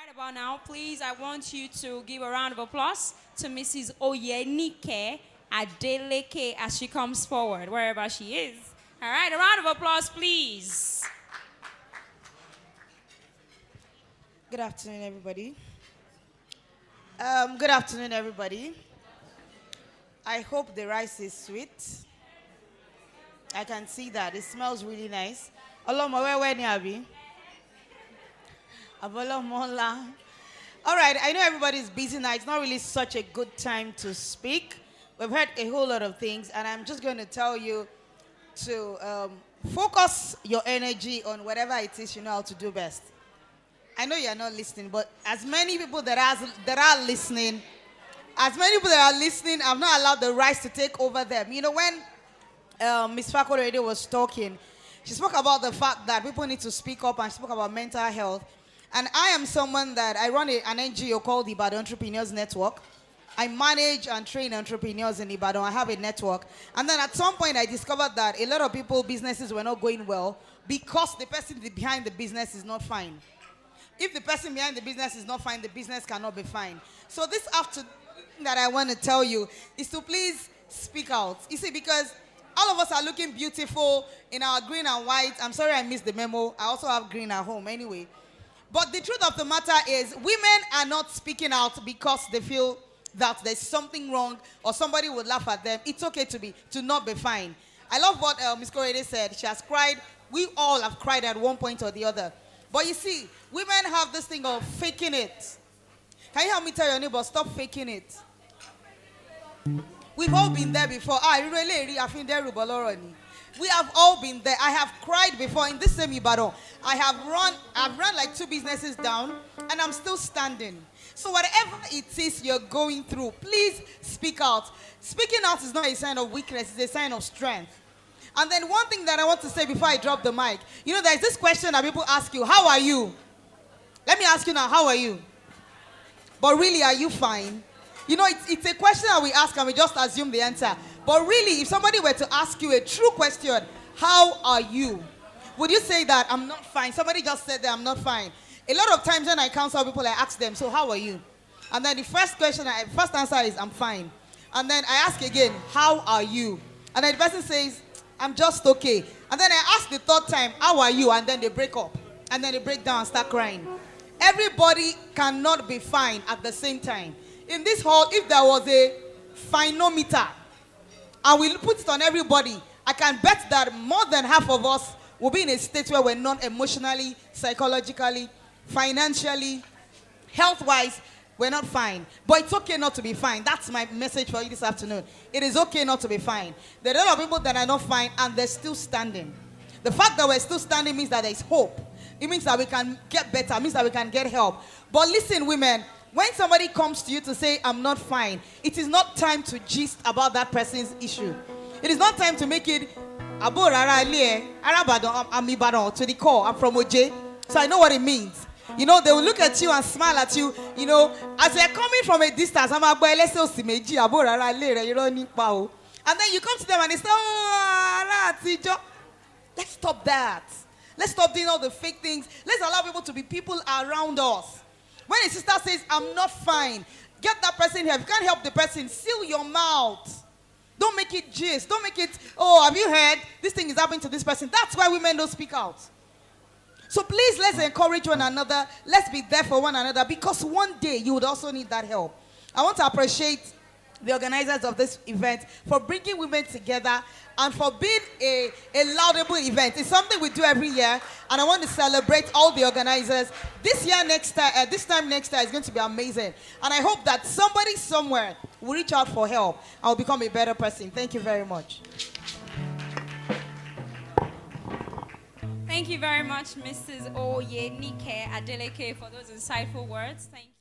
Right about now, please, I want you to give a round of applause to Mrs. Oyenike Adeleke as she comes forward, wherever she is. All right, a round of applause, please. Good afternoon, everybody. Good afternoon, everybody. I hope the rice is sweet. I can see that. It smells really nice. Oloma, where ni abi? Abolomola. All right, I know everybody's busy now. It's not really such a good time to speak. We've heard a whole lot of things, and I'm just going to tell you to focus your energy on whatever it is you know how to do best. I know you're not listening, but as many people that are listening, I've not allowed the rice to take over them. You know, when Ms. Fakorede was talking, she spoke about the fact that people need to speak up, and she spoke about mental health. And I am someone that I run an NGO called the Ibadan Entrepreneurs Network. I manage and train entrepreneurs in Ibadan. I have a network. And then at some point, I discovered that a lot of people, businesses were not going well because the person behind the business is not fine. If the person behind the business is not fine, the business cannot be fine. So this afternoon that I want to tell you is to please speak out. You see, because all of us are looking beautiful in our green and white. I'm sorry I missed the memo. I also have green at home anyway. But the truth of the matter is women are not speaking out because they feel that there's something wrong or somebody would laugh at them. It's okay to not be fine. I love what Ms. Korede said. She has cried. We all have cried at one point or the other. But you see, women have this thing of faking it. Can you help me tell your neighbor, stop faking it? We've all been there before. We have all been there. I have cried before in this same Ibadan. I've run like 2 businesses down, and I'm still standing. So whatever it is you're going through, please speak out. Speaking out is not a sign of weakness, it's a sign of strength. And then one thing that I want to say before I drop the mic, you know, there's this question that people ask you, how are you? Let me ask you now, how are you? But really, are you fine? You know, it's a question that we ask and we just assume the answer. But really, if somebody were to ask you a true question, how are you? Would you say that I'm not fine? Somebody just said that I'm not fine. A lot of times when I counsel people, I ask them, so how are you? And then the first answer is, I'm fine. And then I ask again, how are you? And then the person says, I'm just okay. And then I ask the 3rd time, how are you? And then they break up. And then they break down and start crying. Everybody cannot be fine at the same time. In this hall, if there was a phinometer, and we put it on everybody, I can bet that more than half of us will be in a state where we're not emotionally, psychologically, financially, health-wise, we're not fine. But it's okay not to be fine. That's my message for you this afternoon. It is okay not to be fine. There are a lot of people that are not fine and they're still standing. The fact that we're still standing means that there's hope. It means that we can get better. It means that we can get help. But listen, women, when somebody comes to you to say, I'm not fine, it is not time to gist about that person's issue. It is not time to make it, I'm Ibadan to the core. I'm from OJ, so I know what it means. You know, they will look at you and smile at you, you know, as they're coming from a distance. And then you come to them and they say, oh, let's stop that. Let's stop doing all the fake things. Let's allow people to be people around us. When a sister says, I'm not fine, get that person here. If you can't help the person, seal your mouth. Don't make it gist. Don't make it, oh, have you heard? This thing is happening to this person. That's why women don't speak out. So please, let's encourage one another. Let's be there for one another, because one day you would also need that help. I want to appreciate the organizers of this event for bringing women together and for being a laudable event. It's something we do every year, and I want to celebrate all the organizers. This time next year is going to be amazing. And I hope that somebody somewhere will reach out for help and will become a better person. Thank you very much. Thank you very much, Mrs. Oyenike Adeleke, for those insightful words. Thank you.